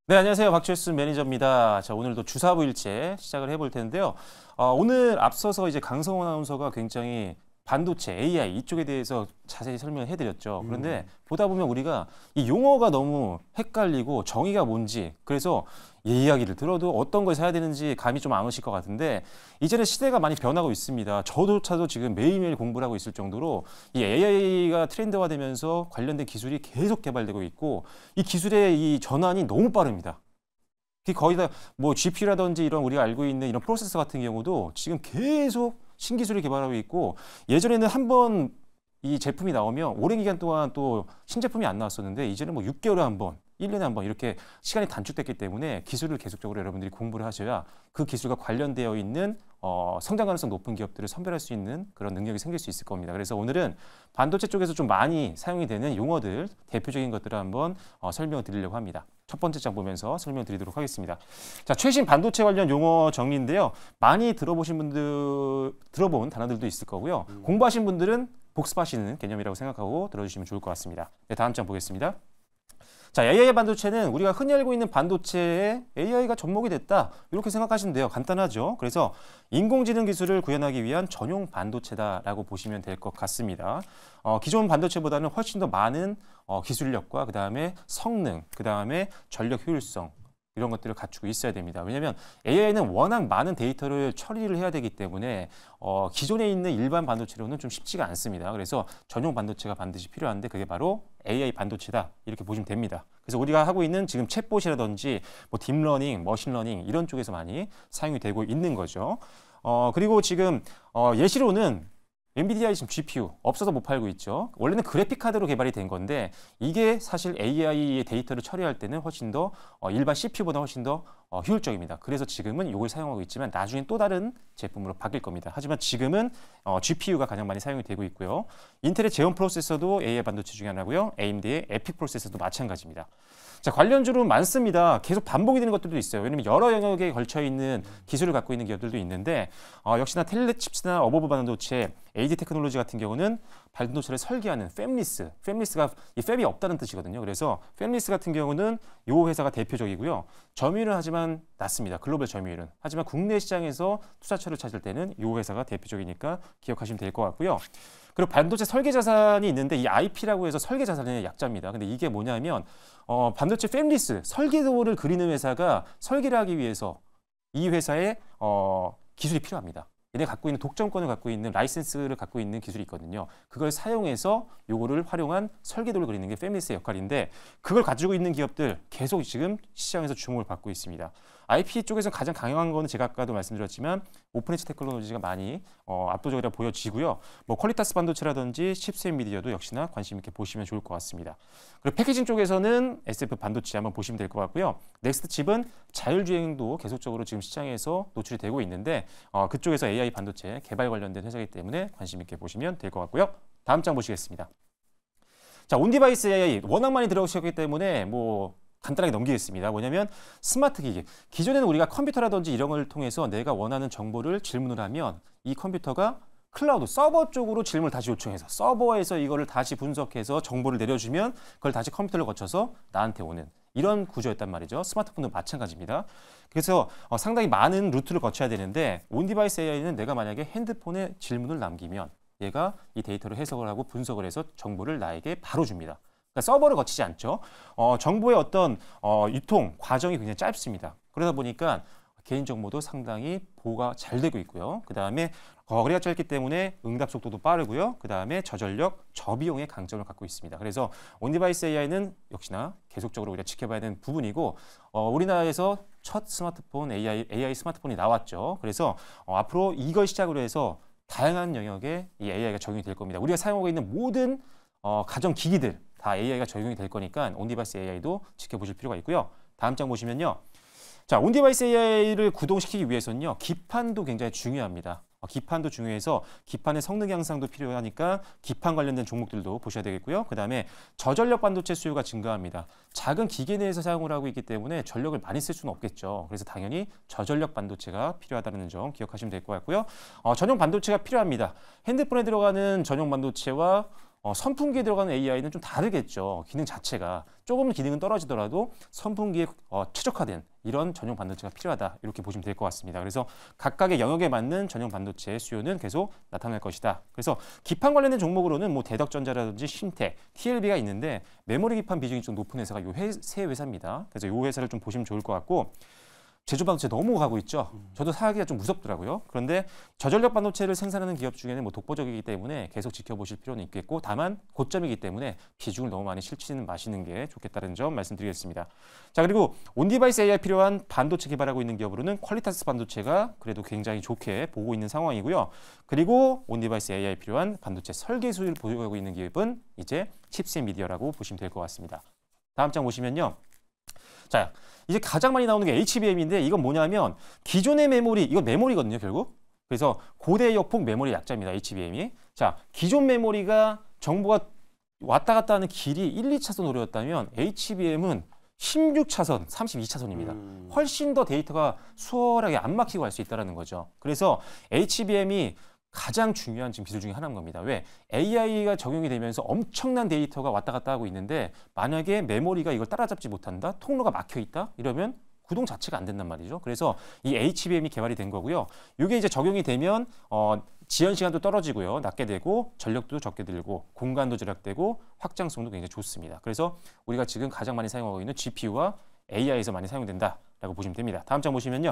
네, 안녕하세요. 박철순 매니저입니다. 자, 오늘도 주사부일체 시작을 해볼 텐데요. 오늘 앞서서 이제 강성원 아나운서가 굉장히 반도체, AI 이쪽에 대해서 자세히 설명을 해드렸죠. 그런데 보다 보면 우리가 이 용어가 너무 헷갈리고 정의가 뭔지, 그래서 이 이야기를 들어도 어떤 걸 사야 되는지 감이 좀 안 오실 것 같은데, 이제는 시대가 많이 변하고 있습니다. 저조차도 지금 매일매일 공부를 하고 있을 정도로 이 AI가 트렌드화되면서 관련된 기술이 계속 개발되고 있고, 이 기술의 이 전환이 너무 빠릅니다. 거의 다 뭐 GPU라든지 이런 우리가 알고 있는 이런 프로세서 같은 경우도 지금 계속 신기술을 개발하고 있고, 예전에는 한번 이 제품이 나오면 오랜 기간 동안 또 신제품이 안 나왔었는데, 이제는 뭐 6개월에 한 번, 1년에 한 번 이렇게 시간이 단축됐기 때문에 기술을 계속적으로 여러분들이 공부를 하셔야 그 기술과 관련되어 있는 성장 가능성 높은 기업들을 선별할 수 있는 그런 능력이 생길 수 있을 겁니다. 그래서 오늘은 반도체 쪽에서 좀 많이 사용이 되는 용어들, 대표적인 것들을 한번 설명을 드리려고 합니다. 첫 번째 장 보면서 설명드리도록 하겠습니다. 자, 최신 반도체 관련 용어 정리인데요. 많이 들어본 단어들도 있을 거고요. 공부하신 분들은 복습하시는 개념이라고 생각하고 들어주시면 좋을 것 같습니다. 네, 다음 장 보겠습니다. 자, AI 반도체는 우리가 흔히 알고 있는 반도체에 AI가 접목이 됐다, 이렇게 생각하시면 돼요. 간단하죠. 그래서 인공지능 기술을 구현하기 위한 전용 반도체다라고 보시면 될 것 같습니다. 기존 반도체보다는 훨씬 더 많은 기술력과 그다음에 성능, 그다음에 전력 효율성, 이런 것들을 갖추고 있어야 됩니다. 왜냐하면 AI는 워낙 많은 데이터를 처리를 해야 되기 때문에 기존에 있는 일반 반도체로는 좀 쉽지가 않습니다. 그래서 전용 반도체가 반드시 필요한데, 그게 바로 AI 반도체다, 이렇게 보시면 됩니다. 그래서 우리가 하고 있는 지금 챗봇이라든지 뭐 딥러닝, 머신러닝 이런 쪽에서 많이 사용이 되고 있는 거죠. 그리고 지금 예시로는 엔비디아의 지금 GPU 없어서 못 팔고 있죠. 원래는 그래픽 카드로 개발이 된 건데, 이게 사실 AI의 데이터를 처리할 때는 훨씬 더 일반 CPU보다 훨씬 더 효율적입니다. 그래서 지금은 이걸 사용하고 있지만 나중엔 또 다른 제품으로 바뀔 겁니다. 하지만 지금은 GPU가 가장 많이 사용이 되고 있고요. 인텔의 제온 프로세서도 AI 반도체 중에 하나고요. AMD의 에픽 프로세서도 마찬가지입니다. 자, 관련주로 많습니다. 계속 반복이 되는 것들도 있어요. 왜냐면 여러 영역에 걸쳐 있는 기술을 갖고 있는 기업들도 있는데, 역시나 텔레칩스나 어버브 반도체, AD 테크놀로지 같은 경우는 반도체를 설계하는 팹리스가 이 팹이 없다는 뜻이거든요. 그래서 팹리스 같은 경우는 이 회사가 대표적이고요. 점유율은 하지만 낮습니다. 글로벌 점유율은. 하지만 국내 시장에서 투자처를 찾을 때는 이 회사가 대표적이니까 기억하시면 될 것 같고요. 그리고 반도체 설계 자산이 있는데, 이 IP라고 해서 설계 자산의 약자입니다. 근데 이게 뭐냐면 반도체 팹리스, 설계도를 그리는 회사가 설계를 하기 위해서 이 회사의 기술이 필요합니다. 얘네 갖고 있는 독점권을 갖고 있는 라이센스를 갖고 있는 기술이 있거든요. 그걸 사용해서 요거를 활용한 설계도를 그리는 게 팹리스의 역할인데, 그걸 가지고 있는 기업들 계속 지금 시장에서 주목을 받고 있습니다. IP 쪽에서 가장 강력한 거는 제가 아까도 말씀드렸지만 오픈엣지 테크놀로지가 많이 압도적이라 보여지고요. 뭐 퀄리타스 반도체라든지 칩스 엔비디아도 역시나 관심 있게 보시면 좋을 것 같습니다. 그리고 패키징 쪽에서는 SF 반도체 한번 보시면 될 것 같고요. 넥스트 칩은 자율주행도 계속적으로 지금 시장에서 노출이 되고 있는데, 그쪽에서 AI 반도체 개발 관련된 회사이기 때문에 관심 있게 보시면 될 것 같고요. 다음 장 보시겠습니다. 자, 온디바이스 AI 워낙 많이 들어오셨기 때문에 뭐 간단하게 넘기겠습니다. 뭐냐면 스마트 기기. 기존에는 우리가 컴퓨터라든지 이런 걸 통해서 내가 원하는 정보를 질문을 하면 이 컴퓨터가 클라우드 서버 쪽으로 질문을 다시 요청해서 서버에서 이거를 다시 분석해서 정보를 내려주면 그걸 다시 컴퓨터를 거쳐서 나한테 오는 이런 구조였단 말이죠. 스마트폰도 마찬가지입니다. 그래서 상당히 많은 루트를 거쳐야 되는데, 온디바이스 AI는 내가 만약에 핸드폰에 질문을 남기면 얘가 이 데이터를 해석을 하고 분석을 해서 정보를 나에게 바로 줍니다. 그러니까 서버를 거치지 않죠. 정보의 어떤 유통 과정이 굉장히 짧습니다. 그러다 보니까 개인정보도 상당히 보호가 잘 되고 있고요. 그 다음에 거리가 짧기 때문에 응답 속도도 빠르고요. 그 다음에 저전력, 저비용의 강점을 갖고 있습니다. 그래서 온디바이스 AI는 역시나 계속적으로 우리가 지켜봐야 되는 부분이고, 우리나라에서 첫 스마트폰 AI 스마트폰이 나왔죠. 그래서 앞으로 이걸 시작으로 해서 다양한 영역에 이 AI가 적용이 될 겁니다. 우리가 사용하고 있는 모든 가전 기기들 다 AI가 적용이 될 거니까 온디바이스 AI도 지켜보실 필요가 있고요. 다음 장 보시면요. 자, 온디바이스 AI를 구동시키기 위해서는요, 기판도 굉장히 중요합니다. 기판도 중요해서 기판의 성능 향상도 필요하니까 기판 관련된 종목들도 보셔야 되겠고요. 그 다음에 저전력 반도체 수요가 증가합니다. 작은 기계 내에서 사용을 하고 있기 때문에 전력을 많이 쓸 수는 없겠죠. 그래서 당연히 저전력 반도체가 필요하다는 점 기억하시면 될 것 같고요. 전용 반도체가 필요합니다. 핸드폰에 들어가는 전용 반도체와 선풍기에 들어가는 AI는 좀 다르겠죠. 기능 자체가. 조금 기능은 떨어지더라도 선풍기에 최적화된 이런 전용 반도체가 필요하다. 이렇게 보시면 될 것 같습니다. 그래서 각각의 영역에 맞는 전용 반도체 수요는 계속 나타날 것이다. 그래서 기판 관련된 종목으로는 뭐 대덕전자라든지 신텍, TLB가 있는데 메모리 기판 비중이 좀 높은 회사가 세 회사입니다. 그래서 이 회사를 좀 보시면 좋을 것 같고 제조 반도체 너무 가고 있죠. 저도 사기가 좀 무섭더라고요. 그런데 저전력 반도체를 생산하는 기업 중에는 뭐 독보적이기 때문에 계속 지켜보실 필요는 있겠고 다만 고점이기 때문에 비중을 너무 많이 실지는 마시는 게 좋겠다는 점 말씀드리겠습니다. 자, 그리고 온디바이스 AI 필요한 반도체 개발하고 있는 기업으로는 퀄리타스 반도체가 그래도 굉장히 좋게 보고 있는 상황이고요. 그리고 온디바이스 AI 필요한 반도체 설계 수요를 보유하고 있는 기업은 이제 칩셋미디어라고 보시면 될 것 같습니다. 다음 장 보시면요. 자, 이제 가장 많이 나오는 게 HBM인데 이건 뭐냐면 기존의 메모리, 이거 메모리거든요, 결국. 그래서 고대 역폭 메모리 약자입니다, HBM이. 자, 기존 메모리가 정보가 왔다 갔다 하는 길이 1, 2차선으로였다면 HBM은 16차선, 32차선입니다. 훨씬 더 데이터가 수월하게 안 막히고 갈 수 있다는 거죠. 그래서 HBM이 가장 중요한 지금 기술 중에 하나인 겁니다. 왜? AI가 적용이 되면서 엄청난 데이터가 왔다 갔다 하고 있는데 만약에 메모리가 이걸 따라잡지 못한다? 통로가 막혀 있다? 이러면 구동 자체가 안 된단 말이죠. 그래서 이 HBM이 개발이 된 거고요. 이게 이제 적용이 되면 지연 시간도 떨어지고요. 낮게 되고 전력도 적게 들고 공간도 절약되고 확장성도 굉장히 좋습니다. 그래서 우리가 지금 가장 많이 사용하고 있는 GPU와 AI에서 많이 사용된다라고 보시면 됩니다. 다음 장 보시면요.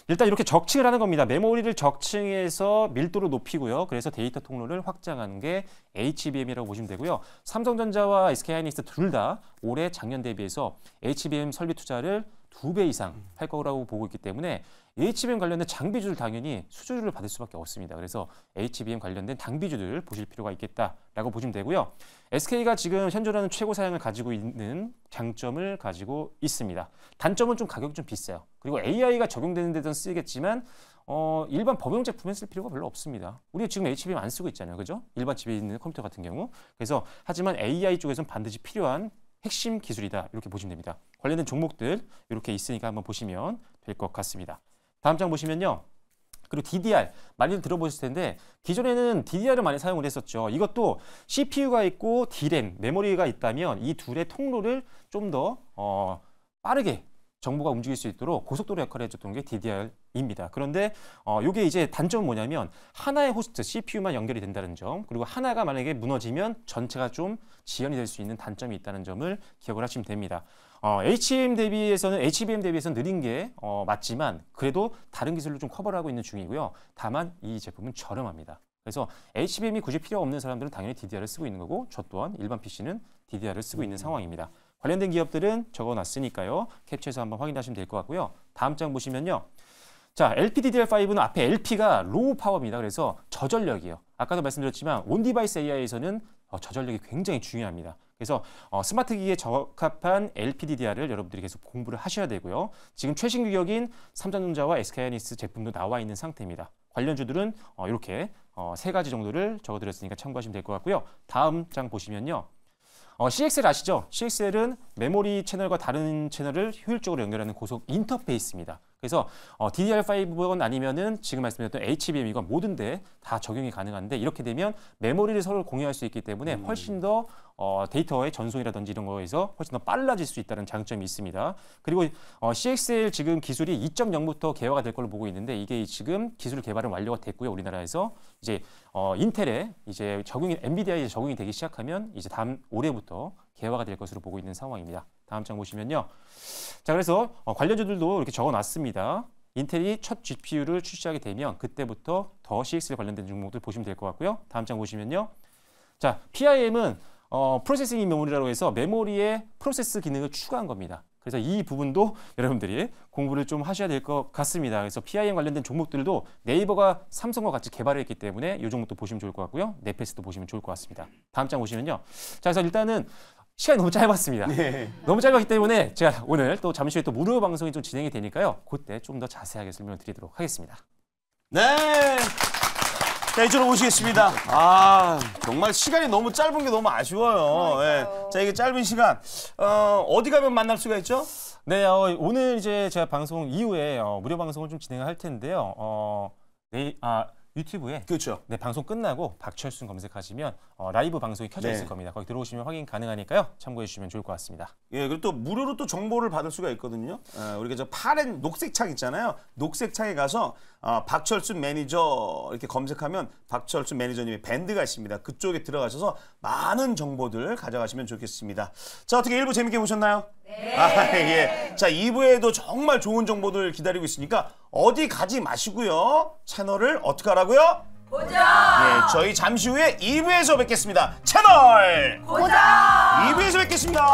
일단 이렇게 적층을 하는 겁니다. 메모리를 적층해서 밀도를 높이고요. 그래서 데이터 통로를 확장하는 게 HBM이라고 보시면 되고요. 삼성전자와 SK하이닉스 둘 다 올해 작년 대비해서 HBM 설비 투자를 2배 이상 할 거라고 보고 있기 때문에 HBM 관련된 장비주들 당연히 수주를 받을 수밖에 없습니다. 그래서 HBM 관련된 당비주들 보실 필요가 있겠다라고 보시면 되고요. SK가 지금 현존하는 최고 사양을 가지고 있는 장점을 가지고 있습니다. 단점은 좀 가격이 좀 비싸요. 그리고 AI가 적용되는 데는 쓰겠지만 일반 범용 제품에 쓸 필요가 별로 없습니다. 우리 지금 HBM 안 쓰고 있잖아요. 그죠? 일반 집에 있는 컴퓨터 같은 경우. 그래서 하지만 AI 쪽에서는 반드시 필요한 핵심 기술이다. 이렇게 보시면 됩니다. 관련된 종목들 이렇게 있으니까 한번 보시면 될 것 같습니다. 다음 장 보시면요. 그리고 DDR 많이들 들어보셨을 텐데 기존에는 DDR을 많이 사용을 했었죠. 이것도 CPU가 있고 DRAM, 메모리가 있다면 이 둘의 통로를 좀 더 빠르게 정보가 움직일 수 있도록 고속도로 역할을 해줬던 게 DDR입니다. 그런데 이게 이제 단점은 뭐냐면 하나의 호스트, CPU만 연결이 된다는 점, 그리고 하나가 만약에 무너지면 전체가 좀 지연이 될 수 있는 단점이 있다는 점을 기억을 하시면 됩니다. HBM 대비해서는 느린 게 맞지만 그래도 다른 기술로 좀 커버를 하고 있는 중이고요. 다만 이 제품은 저렴합니다. 그래서 HBM이 굳이 필요 없는 사람들은 당연히 DDR을 쓰고 있는 거고 저 또한 일반 PC는 DDR을 쓰고 있는 상황입니다. 관련된 기업들은 적어놨으니까요. 캡처해서 한번 확인하시면 될 것 같고요. 다음 장 보시면요. 자, LPDDR5는 앞에 LP가 로우 파워입니다. 그래서 저전력이에요. 아까도 말씀드렸지만 온디바이스 AI에서는 저전력이 굉장히 중요합니다. 그래서 스마트 기기에 적합한 LPDDR을 여러분들이 계속 공부를 하셔야 되고요. 지금 최신 규격인 삼성전자와 SK하이닉스 제품도 나와 있는 상태입니다. 관련주들은 이렇게 세 가지 정도를 적어드렸으니까 참고하시면 될 것 같고요. 다음 장 보시면요. CXL 아시죠? CXL은 메모리 채널과 다른 채널을 효율적으로 연결하는 고속 인터페이스입니다. 그래서 DDR5건 아니면은 지금 말씀드렸던 HBM이건 모든데 다 적용이 가능한데 이렇게 되면 메모리를 서로 공유할 수 있기 때문에 훨씬 더 데이터의 전송이라든지 이런 거에서 훨씬 더 빨라질 수 있다는 장점이 있습니다. 그리고 CXL 지금 기술이 2.0부터 개화가 될 걸로 보고 있는데 이게 지금 기술 개발은 완료가 됐고요. 우리나라에서 이제 인텔에 이제 엔비디아에 적용이 되기 시작하면 이제 다음 올해부터 개화가 될 것으로 보고 있는 상황입니다. 다음 장 보시면요. 자, 그래서 관련주들도 이렇게 적어놨습니다. 인텔이 첫 GPU를 출시하게 되면 그때부터 더 CXL 관련된 종목들 보시면 될 것 같고요. 다음 장 보시면요. 자, PIM은 프로세싱 메모리라고 해서 메모리에 프로세스 기능을 추가한 겁니다. 그래서 이 부분도 여러분들이 공부를 좀 하셔야 될 것 같습니다. 그래서 PIM 관련된 종목들도 네이버가 삼성과 같이 개발을 했기 때문에 이 종목도 보시면 좋을 것 같고요. 네페스도 보시면 좋을 것 같습니다. 다음 장 보시면요. 자, 그래서 일단은 시간이 너무 짧았습니다. 네. 너무 짧았기 때문에 제가 오늘 또 잠시 후에 또 무료 방송이 좀 진행이 되니까요. 그때 좀 더 자세하게 설명을 드리도록 하겠습니다. 네. 자, 이쪽으로 모시겠습니다. 정말 시간이 너무 짧은 게 너무 아쉬워요. 네. 자, 이게 짧은 시간 어디 가면 만날 수가 있죠? 네, 오늘 이제 제가 방송 이후에 무료 방송을 좀 진행을 할 텐데요. 유튜브에 그렇죠. 네, 방송 끝나고 박철순 검색하시면 라이브 방송이 켜져 네. 있을 겁니다. 거기 들어오시면 확인 가능하니까요. 참고해 주시면 좋을 것 같습니다. 예, 그리고 또 무료로 또 정보를 받을 수가 있거든요. 우리가 저 파란 녹색 창 있잖아요. 녹색 창에 가서 박철순 매니저 이렇게 검색하면 박철순 매니저님의 밴드가 있습니다. 그쪽에 들어가셔서 많은 정보들 가져가시면 좋겠습니다. 자, 어떻게 1부 재밌게 보셨나요? 네. 예. 자, 2부에도 정말 좋은 정보들 기다리고 있으니까 어디 가지 마시고요. 채널을 어떻게 하라고요? 고정! 예, 저희 잠시 후에 2부에서 뵙겠습니다. 채널 고정! 2부에서 뵙겠습니다.